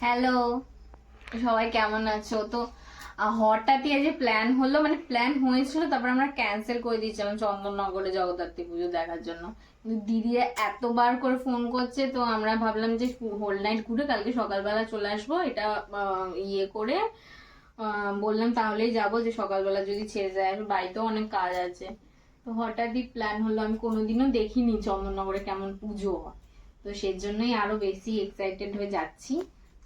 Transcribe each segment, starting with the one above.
Hello, সবাই কেমন আছো? তো হঠাৎই আজ প্ল্যান হলো, মানে প্ল্যান হয়েছিল, তারপর আমরা ক্যান্সেল করে দিয়েছিলাম চন্দননগরে জগদ্ধাত্রী পুজো দেখার জন্য। কিন্তু দিদি এতবার করে ফোন করছে, তো আমরা ভাবলাম যে হোল নাইট ঘুরে কালকে সকালবেলা চলে আসবো। এটা ইয়ে করে বললাম তাহলেই যাবো, যে সকালবেলা যদি ছেড়ে যায়, বাড়িতেও অনেক কাজ আছে। তো হঠাৎই প্ল্যান হলো, আমি কোনোদিনও দেখিনি চন্দননগরে কেমন পুজো হয়, তো সেই জন্যই আরো বেশি এক্সাইটেড হয়ে যাচ্ছি।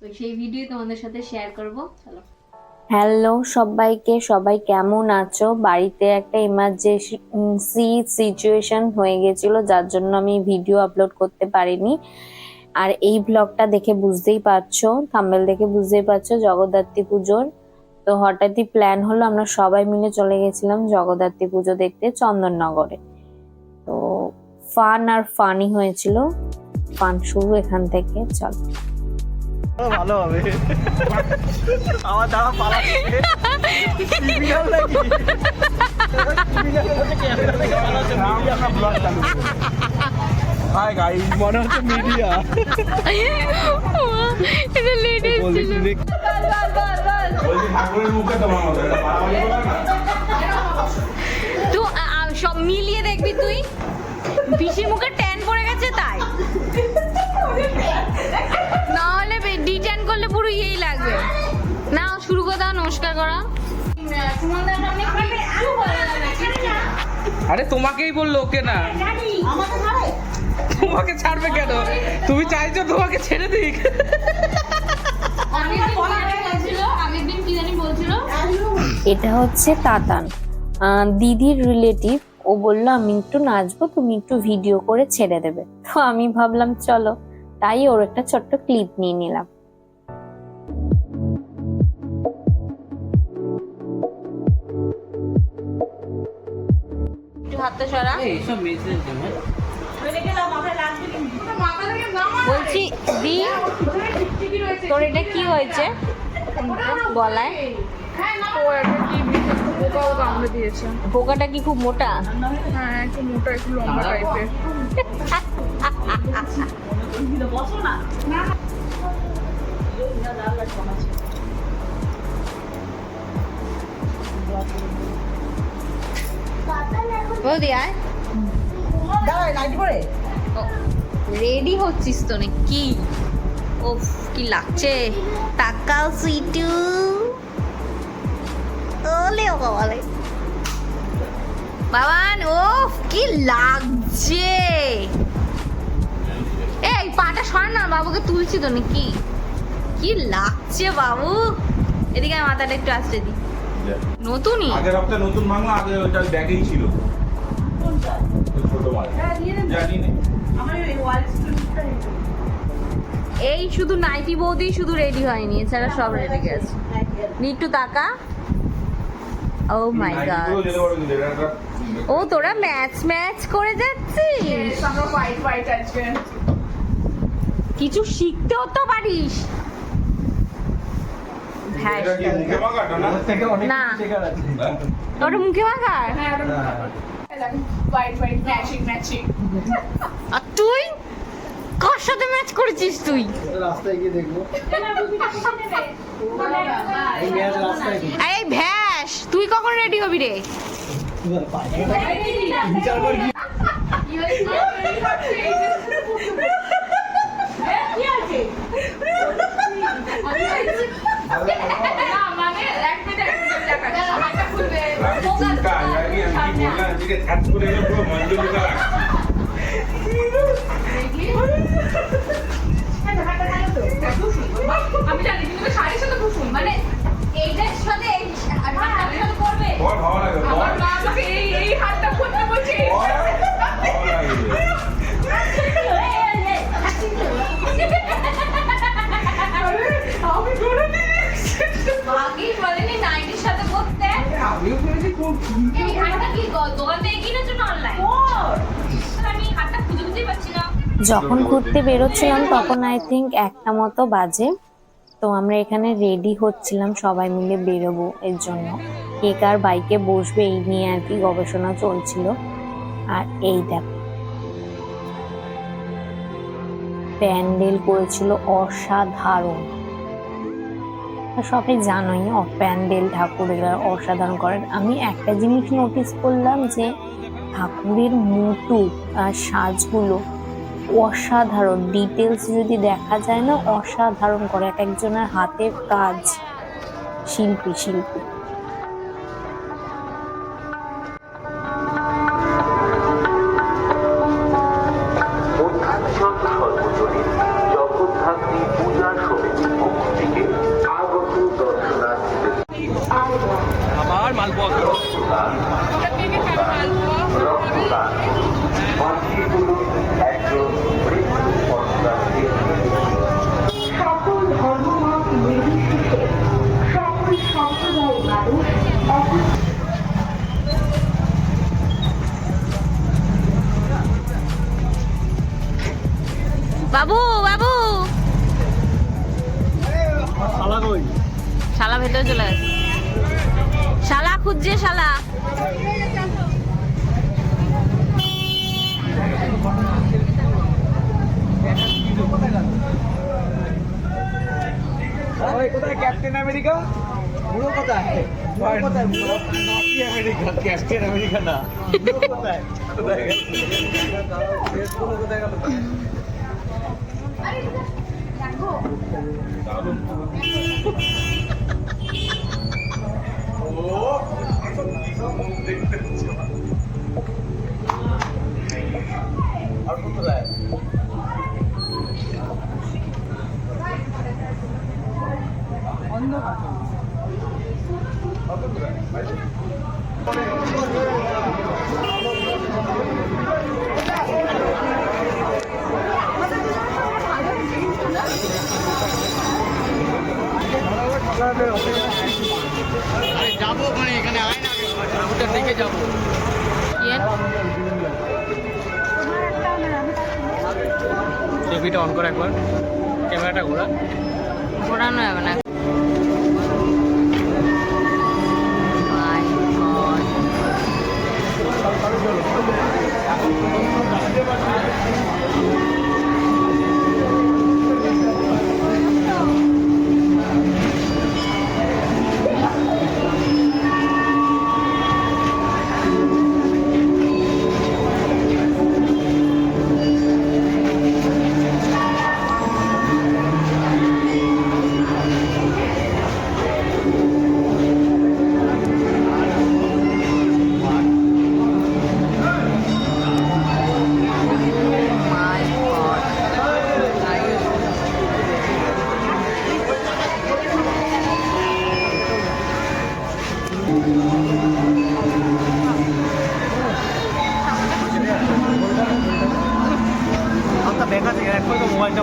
তো সেই ভিডিও তোমাদের সাথে শেয়ার করব। হ্যালো সবাইকে, সবাই কেমন আছো? বাড়িতে একটা ইমার্জেন্সি সিচুয়েশন হয়ে গেছিল, যার জন্য আমি ভিডিও আপলোড করতে পারিনি। আর এই ব্লগটা দেখে বুঝতেই পারছো, থাম্বনেল দেখে বুঝতেই পারছো জগদ্ধাত্রী পুজোর। তো হঠাৎই প্ল্যান হলো, আমরা সবাই মিলে চলে গেছিলাম জগদ্ধাত্রী পুজো দেখতে চন্দননগরে। তো ফান আর ফানি হয়েছিল। ফান শুরু এখান থেকে, চলো। ভালো হবে আমার দাদা পালাচ্ছে সিগন্যাল নাকি হাই গাইস, মনে হচ্ছে মিডিয়া এটা লেটেস্ট ছিল। তো সব মিলিয়ে দেখবি তুই, পিসির মুখে ট্যান পড়ে গেছে তাই, না হলে ডিট্যান করলে পুরো ইয়েই লাগবে না। শুরু করে দাও, নমস্কার করা। আরে তোমাকেই বললো, ওকে না, তোমাকে ছাড়বে কেন? তুমি চাইছো তোমাকে ছেড়ে দিক? এটা হচ্ছে তাতান, দিদির রিলেটিভ। ও বললো আমি একটু নাচবো, তুমি একটু ভিডিও করে ছেড়ে দেবে। তো আমি ভাবলাম চলো, তাই ওর একটা ছোট্ট ক্লিপ নিয়ে নিলাম। হাতটা সরা। বলছি দি, তোর এটা কি হয়েছে গলায়? পোকাটা কি খুব মোটা? হ্যাঁ, একটু মোটা, একটু লম্বা টাইপের। বৌদি আয়, রেডি হচ্ছিস তো নাকি? ওফ কি লাগছে, তাকাও সুইটু। ওলে ওলে বাবান, ওফ কি লাগছে। এই পাটা সর না, বাবুকে তুলছি তো নাকি। কি লাগছে বাবু, এদিকে আমার মাথাটা একটু আসতে দি। নতুনই আগের হপ্তাহে নতুন বাংলা, আগে ওটা ব্যাগেই ছিল। কোনটা? ছোট মাল। জানি না। এই শুধু নাইটি বৌদি শুধু রেডি হয়নি, এছাড়া সব রেডি গেছে। নিট্টু তাকা। ও মাই গড, ও তোরা ম্যাচ করে যাচ্ছিস। আমরা হোয়াইট হোয়াইট আজকে। কিছু শিখতেও তো পারিস। হ্যাঁ, এটা কি মুখে মাখাটা না? থেকে অনেক না। শেখার আছে। ওটা মুখে মাখার। হ্যাঁ, হোয়াইট হোয়াইট ম্যাচিং ম্যাচিং। আর তুই কার সাথে ম্যাচ করেছিস তুই? রাস্তায় গিয়ে দেখবো এই ম্যাচ রাস্তায় কি এই ভ্যাস, তুই কখন রেডি হবি রে? বিচার কর কি না মানে এক মিনিট টাকা হাতটা খুলবে। চিন্তা, জানি আমি কি বললাম, এদিকে ঠাট করে এলো, পুরো মঞ্জুরিকা লাগছে। আমি জানি কিন্তু শাড়ির সাথে খুশুন, মানে এইটার সাথে এই হাতটার সাথে করবে। বল, ভালো লাগে, বল। আমার মা আমাকে এই হাতটা খুলতে বলছে। বল, ভালো লাগে। আমি করে দিয়েছি। আগেই বলেনি নাইটির সাথে করতে। আমিও করেছি কোন এই হাতটা কি দোকান থেকে কিনেছো না অনলাইন? আমি হাতটা খুঁজে খুঁজেই পাচ্ছি না। যখন ঘুরতে বেরোচ্ছিলাম তখন আই থিঙ্ক 1টা মতো বাজে। তো আমরা এখানে রেডি হচ্ছিলাম, সবাই মিলে বেরোবো এর জন্য। কে কার বাইকে বসবে এই নিয়ে আর কি গবেষণা চলছিল। আর এই দেখো, প্যান্ডেল করেছিল অসাধারণ। আর সবাই জানোই প্যান্ডেল ঠাকুরেরা অসাধারণ করেন। আমি একটা জিনিস নোটিস করলাম যে ঠাকুরের মুটুক আর সাজগুলো অসাধারণ, ডিটেলস যদি দেখা যায় না অসাধারণ করে, এক একজনের হাতের কাজ, শিল্পী। মধ্যাঞ্চল সর্বজনীন জগদ্ধাত্রী পূজা সমিতির পক্ষ থেকে আগত দর্শনার্থীদের আবার মালপোয়া খাবো। রক্তদান বাঁচিয়ে তুলুন একজন মৃত্যু পথযাত্রীর সকল ধর্মমত নির্বিশেষে সকল সম্প্রদায়ের মানুষ বাবু বাবু শালা ভেতরে চলে গেছে, শালা খুঁজছে, শালা কোথায় ক্যাপ্টেন আমেরিকা? পুরো কোথায়? নাকি আমেরিকা, ক্যাপ্টেন আমেরিকা না। পুরো কোথায়? কোথায় গেল? কোথায় গেল? আর কোথায়? যাবো ওখানে, এখানে আয় না, ওটা দেখে যাবো। টিভিটা অন করে একবার, ক্যামেরাটা ঘোরানো যাবে না। দেখা থেকে একবার তো মোবাইলটা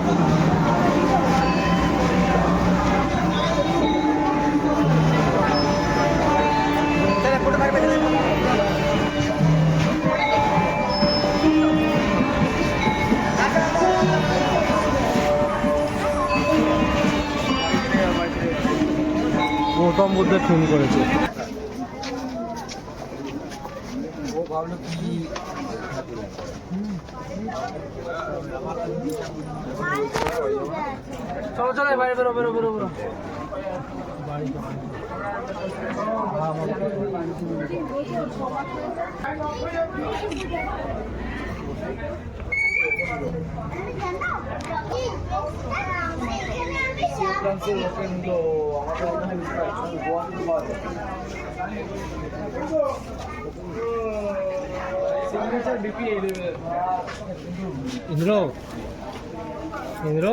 গৌতম বুদ্ধ খুন করেছে। ও ভাবলো কি চলো চলো বাইরে বেরো বেরো বেরো বেরো ইন্দ্র ইন্দ্র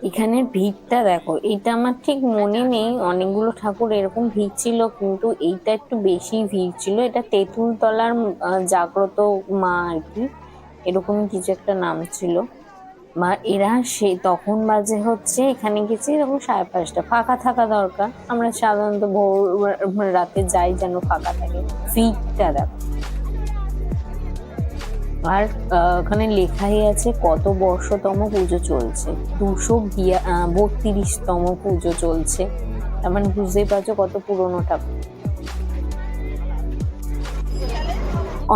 এখানের ভিড়টা দেখো, এটা আমার ঠিক মনে নেই অনেকগুলো ঠাকুর এরকম ভিড় ছিল, কিন্তু এইটা একটু বেশি ভিড় ছিল। এটা তেঁতুলতলার জাগ্রত মা আর কি, এরকম কিছু একটা নাম ছিল। বা এরা তখন বাজে হচ্ছে, এখানে গেছি এরকম 5:30, ফাঁকা থাকা দরকার। আমরা সাধারণত ভোর রাতে যাই যেন ফাঁকা থাকে। ভিড়টা দেখো, আর ওখানে লেখাই আছে কত বর্ষতম পুজো চলছে, 232তম পুজো চলছে। তার মানে বুঝতেই পারছো কত পুরোনো ঠাকুর।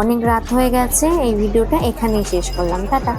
অনেক রাত হয়ে গেছে, এই ভিডিওটা এখানেই শেষ করলাম, টাটা।